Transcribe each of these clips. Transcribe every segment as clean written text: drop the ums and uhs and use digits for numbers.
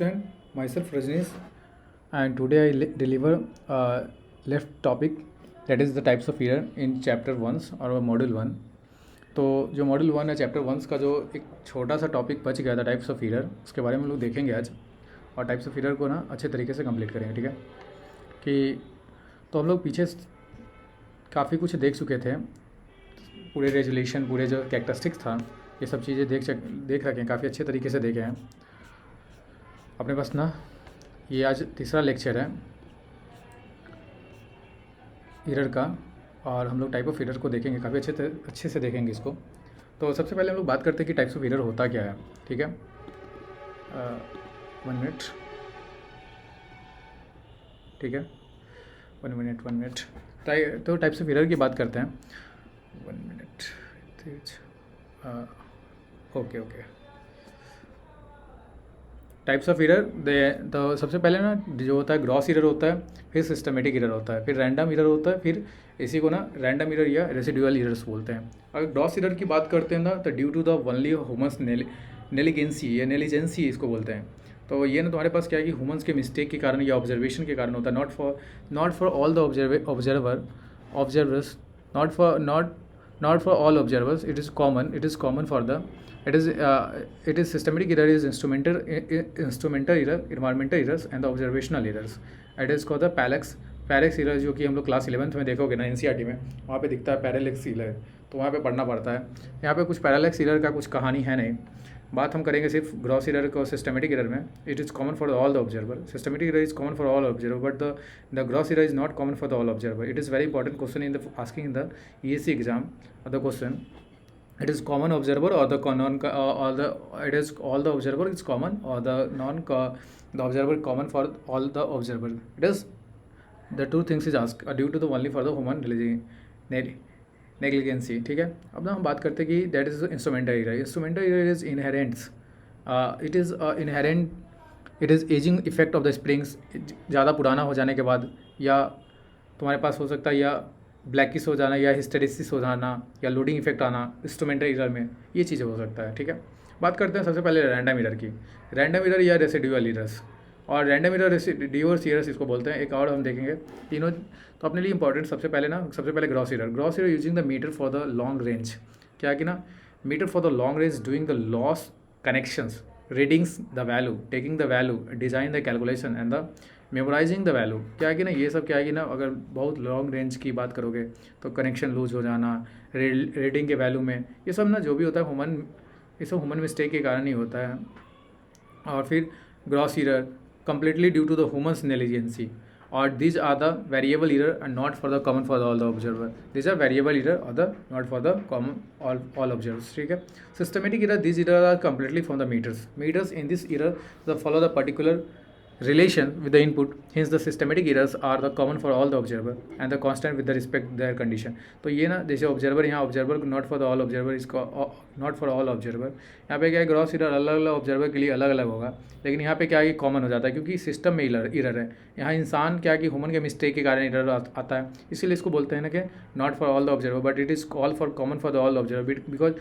student, myself Rajneesh, and today I deliver left topic, that is the types of error in chapter 1 और module 1। तो जो module 1 है chapter 1 का जो एक छोटा सा टॉपिक बच गया था टाइप्स ऑफ एरर, उसके बारे में हम लोग देखेंगे आज, और टाइप्स ऑफ एरर को ना अच्छे तरीके से कंप्लीट करेंगे। ठीक है कि तो हम लोग पीछे काफ़ी कुछ देख चुके थे, पूरे रेजोल्यूशन, पूरे जो कैरेक्टरिस्टिक्स था, ये सब चीज़ें देख रखे हैं, काफ़ी अच्छे तरीके से देखे हैं अपने पास ना। ये आज तीसरा लेक्चर है एरर का, और हम लोग टाइप ऑफ एरर को देखेंगे, काफ़ी अच्छे से देखेंगे इसको। तो सबसे पहले हम लोग बात करते हैं कि टाइप्स ऑफ एरर होता क्या है। ठीक है, 1 मिनट, ठीक है, 1 मिनट। तो टाइप्स ऑफ एरर की बात करते हैं। 1 minute, okay. Types of error तो सबसे पहले ना जो होता है ग्रॉस एरर होता है, फिर सिस्टमेटिक एरर होता है, फिर रैंडम एरर होता है, फिर इसी को ना रैंडम एरर या रेसिडुअल एरर्स बोलते हैं। अगर ग्रॉस एरर की बात करते हैं ना, तो due to the only humans negligence या नेलिजेंसी इसको बोलते हैं। तो ये ना तुम्हारे पास क्या है कि ह्यूमन्स के मिस्टेक के कारण या ऑब्जर्वेशन के कारण होता है, not for all the observers, not for all observers. It is common for the it is systematic error is instrumental error, environmental errors and the observational errors. It is called the parallax error, जो कि हम लोग class 11th में देखोगे ना NCERT में, वहाँ पे दिखता है पैरेलेक्स एरर, तो वहाँ पे पढ़ना पड़ता है। यहाँ पे कुछ पैरेलेक्स एरर का कुछ कहानी है नहीं, बात हम करेंगे सिर्फ ग्रॉस एरर को सिस्टमेटिक एरर में। It is common for all the observer, systematic error is common for all observer, but the gross error is not common for the all observer. It is very important question in the asking in the ESE exam of the question. It is common observer or the non or the it is all the observer is common, or the the observer common for all the observer. It is the two things is asked due to the only for the human negligence. ठीक है, अब ना हम बात करते हैं कि that is instrumental error. Instrumental error is inherent, it is ageing effect of the springs, ज़्यादा पुराना हो जाने के बाद, या तुम्हारे पास हो सकता है या ब्लैकिश हो जाना, या हिस्टेरिसिस हो जाना, या लोडिंग इफेक्ट आना इंस्ट्रूमेंटल एरर में, ये चीज़ें हो सकता है। ठीक है, बात करते हैं सबसे पहले रैंडम एरर की। रैंडम एरर या रेसिडुअल एरर्स, और रैंडम एरर रेसिडुअल एरर्स इसको बोलते हैं। एक और हम देखेंगे तीनों, तो अपने लिए इंपॉर्टेंट सबसे पहले gross error using the meter for the long range. क्या कि ना meter for the long range doing the loss connections, readings the value, taking the value, design the calculation and the memorising the value. क्या है कि ना ये सब क्या है कि ना अगर बहुत लॉन्ग रेंज की बात करोगे तो कनेक्शन लूज हो जाना, रीडिंग के वैल्यू में, ये सब ना जो भी होता है ये सब ह्यूमन मिस्टेक के कारण ही होता है। और फिर gross error completely due to the human's negligence, or these are the variable error and not for the common for all the observer. These are variable error or the not for the common all observers. ठीक है, systematic error, these errors are completely from the meters in this error the follow the particular relation with the input, hence the systematic errors are the common for all the observer and the constant with the respect their condition. तो ये ना जैसे observer, यहाँ observer not for the all observer, इसको not for all observer, यहाँ पे क्या है ग्रॉस एरर अलग अलग ऑब्जर्वर के लिए अलग अलग होगा, लेकिन यहाँ पे क्या है कि कॉमन हो जाता है, क्योंकि सिस्टम में एरर है। यहाँ इंसान क्या है कि ह्यूमन के मिस्टेक के कारण एरर आता है, इसीलिए इसको बोलते हैं ना कि not for all the observer, but it is all for common for the all observer, because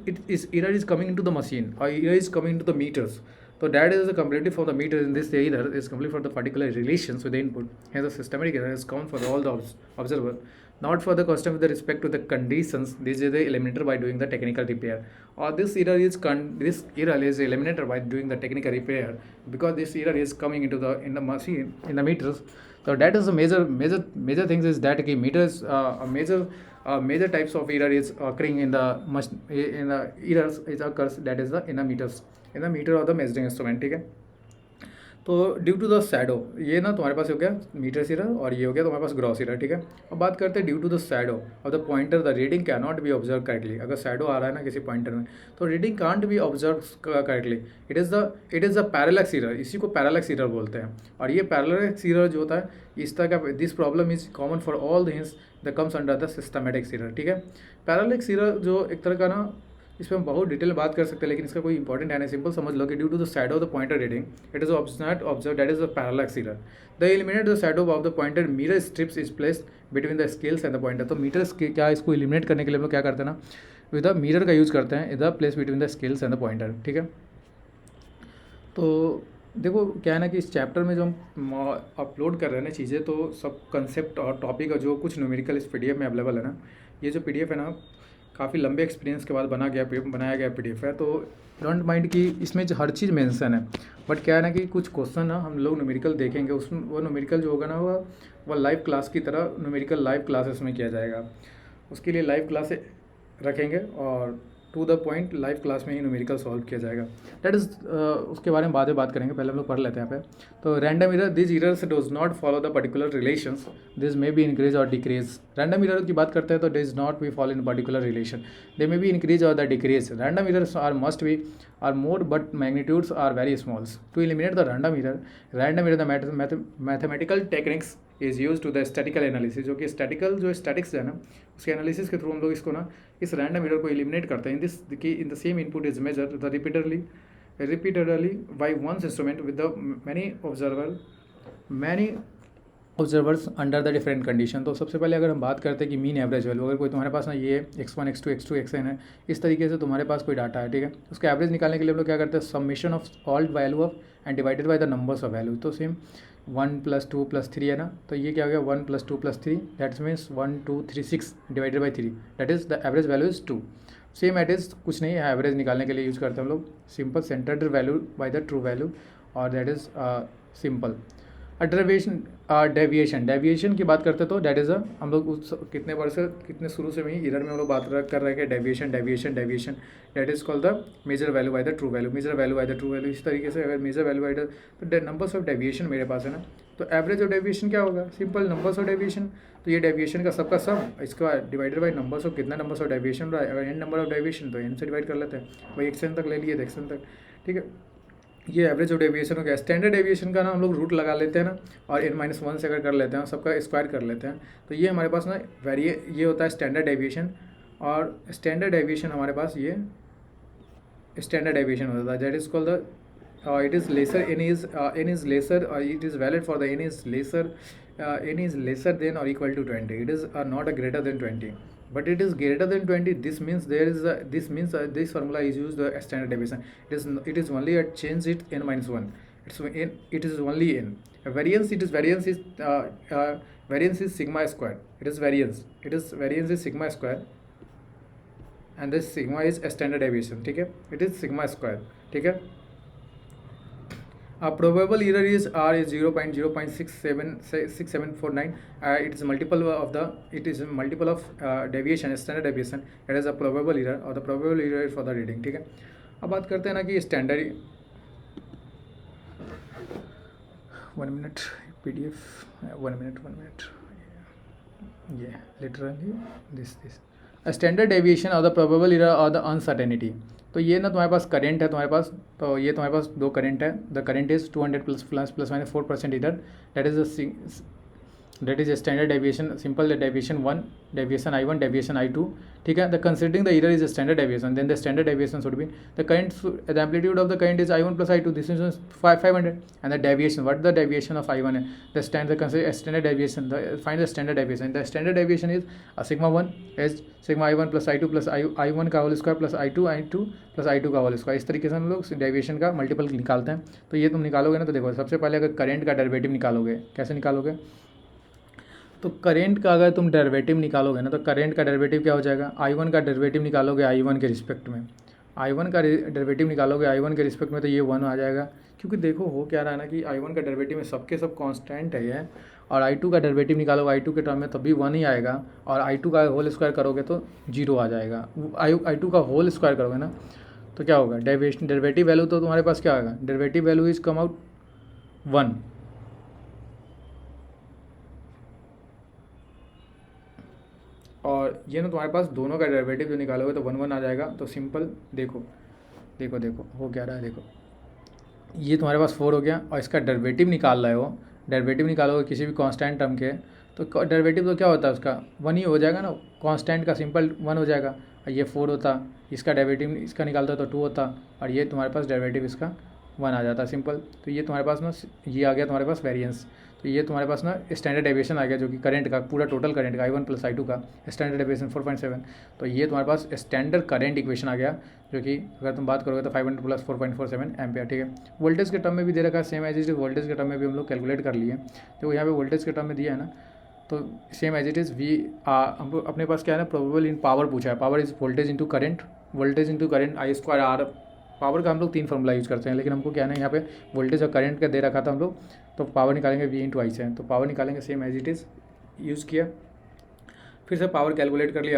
it is error is coming into the machine और error is coming into the meters. So that is completely for the meter in this error is completely for the particular relations with the input. Hence the systematic error is common for all the observer, not for the constant with the respect to the conditions. This is the eliminated by doing the technical repair. Or this error is eliminated by doing the technical repair, because this error is coming into the machine in the meters. So that is the major things is that meters major types of error is occurring in the errors it occurs, that is the in the meters, in the meter of the measuring instrument. ठीक है, तो due to the shadow, ये ना तुम्हारे पास हो गया metre error, और ये हो गया तुम्हारे पास ग्रॉस एरर। ठीक है, अब बात करते हैं due to the shadow of the pointer, the reading can not be observe correctly. अगर शैडो आ रहा है ना किसी पॉइंटर में, तो reading can't be observe correctly. It is the parallax error, इसी को पैरेलैक्स एरर बोलते हैं। और ये पैरेलैक्स एरर जो होता है, इस तरह का this problem is common for all the hints the comes under the systematic error. ठीक है, पैरेलैक्स एरर जो एक तरह का ना, इस पर हम बहुत डिटेल बात कर सकते हैं, लेकिन इसका कोई इंपॉर्टेंट है नहीं, सिंपल समझ लो कि due to the shadow of the pointer reading it is not observe, that is the parallax error. The eliminate the shadow of the pointer mirror strips is placed between the scales and the pointer. तो meter क्या इसको eliminate करने के लिए हम लोग क्या करते हैं ना, विद द मिरर का यूज़ करते हैं, the place between the scales and the pointer. ठीक है, तो देखो क्या है ना कि इस चैप्टर में जो हम अपलोड कर रहे हैं ना चीज़ें, तो सब कंसेप्ट और टॉपिक और जो कुछ न्यूमेरिकल इस पीडीएफ में अवेलेबल है ना, ये जो पीडीएफ है ना काफ़ी लंबे एक्सपीरियंस के बाद बनाया गया पीडीएफ है। तो डोंट माइंड कि इसमें जो हर चीज़ मेंशन है, बट क्या है ना कि कुछ क्वेश्चन ना हम लोग न्यूमेरिकल देखेंगे, उसमें वो न्यूमेरिकल जो होगा ना वो लाइव क्लास की तरह न्यूमेरिकल लाइव क्लासेस में किया जाएगा। उसके लिए लाइव क्लास रखेंगे और to the point live class में ही न्यूमेरिकल सॉल्व किया जाएगा। दैट इज़ उसके बारे में बाद में बात करेंगे, पहले हम लोग पढ़ लेते हैं यहाँ पे। तो random error, this errors does not follow the particular relations, this may be increase और डिक्रीज। रैंडम इरर की बात करते हैं तो does not be follow in particular relation, they may be increase और the decrease. Random errors are must be are more but magnitudes are very smalls. To eliminate the random error the mathematical techniques is use to the statical analysis, जो कि statics है ना उसके analysis के through हम लोग इसको ना इस रैंडम एरर को एलिमिनेट करते हैं। इन दिस कि in the same input is measure the repeatedly by once instrument with the many observers under the different condition. तो सबसे पहले अगर हम बात करते हैं कि मीन एवरेज वैल्यू, अगर कोई तुम्हारे पास ना ये x1 x2 x2 xn है, इस तरीके से तुम्हारे पास कोई डाटा है, ठीक है, उसका एवरेज निकालने के लिए हम लोग क्या करते हैं, summation of all value of and divided by the numbers of value. तो सेम 1 + 2 + 3 है ना, तो ये क्या हो गया 1 + 2 + 3, that means 1 2 3 6 divided by 3, that is the average value is 2। Same at is कुछ नहीं है, एवरेज निकालने के लिए यूज़ करते हैं हम लोग simple centred value by the true value, और दैट इज़ सिंपल। डेविएशन की बात करते तो दैट इज़ हम लोग उस कितने शुरू से वहीं इधर में हम लोग बात कर रहे हैं deviation that is called the measure value by the true value. इस तरीके से अगर मेजर वैल्यू बाय द, तो नंबर्स ऑफ डेविएशन मेरे पास है ना, तो एवरेज ऑफ डेविएशन क्या होगा, सिंपल नंबर्स ऑफ डेविएशन। तो ये डेविएशन का सबका सम, इसका डिवाइडेड बाई नंबर्स ऑफ कितना नंबर्स ऑफ डेविएशन रहा है, अगर n नंबर ऑफ डेविएशन तो n से डिवाइड कर लेते हैं, वही एक्शन तक ले लिए तो एक्शन तक, ठीक है। ये एवरेज ऑफ डेविएशन हो गया। स्टैंडर्ड डेविएशन का ना हम लोग रूट लगा लेते हैं ना, और n-1 से अगर कर लेते हैं, सबका स्क्वायर कर लेते हैं, तो ये हमारे पास ना ये होता है स्टैंडर्ड डेविएशन। और स्टैंडर्ड डेविएशन हमारे पास ये स्टैंडर्ड डेविएशन होता है, that is called the it is lesser, n is lesser, it is valid for the n is lesser than or equal to 20. It is not a greater than 20, but it is greater than 20. This means this formula is used the standard deviation. It is only a change it n-1. It is only n. Variance is sigma square. It is variance is sigma square, and this sigma is a standard deviation, ठीक है, it is sigma square, ठीक है। Probable error is r is 0.6749. It is multiple of deviation, standard deviation. It is a probable error, or the probable error for the reading, ठीक है। अब बात करते हैं ना कि स्टैंडर्ड, 1 मिनट PDF, 1 मिनट, ये लिटरली दिस स्टैंडर्ड डेविएशन और द प्रोबेबल एरर और द अनसर्टेनिटी। तो ये ना तुम्हारे पास करंट है तुम्हारे पास, तो ये तुम्हारे पास दो करंट है, द करंट इज 200 ± 4% इधर, that is standard deviation, simple deviation 1, deviation I1, deviation I2, ठीक है। The considering the error is standard deviation, then the standard deviation should be the current, the amplitude of the current is I1 + I2, this is 500, and the deviation, what the deviation of I1 है, the standard deviation, find the standard deviation, the standard deviation is sigma 1 is sigma I1 + I2 + I1 का whole square + I2 + I2 का whole square. इस तरीके से हम लोग deviation का multiple निकालते हैं। तो ये तुम निकालोगे ना, तो देखो सबसे पहले अगर करंट का डेरिवेटिव निकालोगे, कैसे निकालोगे, तो करंट का अगर तुम डेरिवेटिव निकालोगे ना, तो करंट का डेरिवेटिव क्या हो जाएगा, I1 का डेरिवेटिव निकालोगे I1 के रिस्पेक्ट में, I1 का डेरिवेटिव निकालोगे I1 के रिस्पेक्ट में, तो ये 1 आ जाएगा। क्योंकि देखो हो क्या रहा है ना कि I1 का डेरिवेटिव में सबके सब कांस्टेंट है ये, और I2 का डेरिवेटिव निकालोगे I2 के टर्म में तब भी 1 ही आएगा, और I2 का होल स्क्वायर करोगे तो 0 आ जाएगा। I2 का होल स्क्वायर करोगे ना तो क्या होगा, डेरिवेटिव वैल्यू तो तुम्हारे पास क्या आएगा, derivative value is come out 1, और ये ना तुम्हारे पास दोनों का डेरिवेटिव जो निकालोगे तो 1 1 आ जाएगा। तो सिंपल देखो हो क्या रहा है, देखो ये तुम्हारे पास 4 हो गया, और इसका डेरिवेटिव निकाल रहे हो, डेरिवेटिव निकालोगे किसी भी कांस्टेंट टर्म के, तो डेरिवेटिव तो क्या होता है उसका 1 ही हो जाएगा ना, कांस्टेंट का सिंपल 1 हो जाएगा, और ये 4 होता, इसका डेरिवेटिव इसका निकालता तो 2 होता, और ये तुम्हारे पास डेरिवेटिव इसका 1 आ जाता है, सिंपल। तो ये तुम्हारे पास ना ये आ गया तुम्हारे पास वेरिएंस। तो ये तुम्हारे पास ना स्टैंडर्ड डेविएशन आ गया, जो कि करंट का पूरा टोटल करंट का I1 + I2 का स्टैंडर्ड डेविएशन 4.7। तो ये तुम्हारे पास स्टैंडर्ड करंट इक्वेशन आ गया, जो कि अगर तुम बात करोगे तो 500 + 4.47 एम्पियर, ठीक है। वोल्टेज के टर्म में भी दे रखा है same as it is, voltage के टर्म में भी हम लोग कैलकुलेट कर लिए। तो यहाँ पे वोल्टेज के टर्म में दिया है ना, तो सेम एज इट इज़ हम अपने पास क्या है ना, प्रोबेबल इन पावर पूछा है। Power is voltage into current, voltage into current I² R। Power का हम लोग 3 फॉर्मूला यूज़ करते हैं, लेकिन हमको क्या है ना यहाँ पे वोल्टेज और करंट का दे रखा था हम लोग, तो पावर निकालेंगे V × I से। तो पावर निकालेंगे same as it is use किया, फिर से पावर कैलकुलेट कर लिया।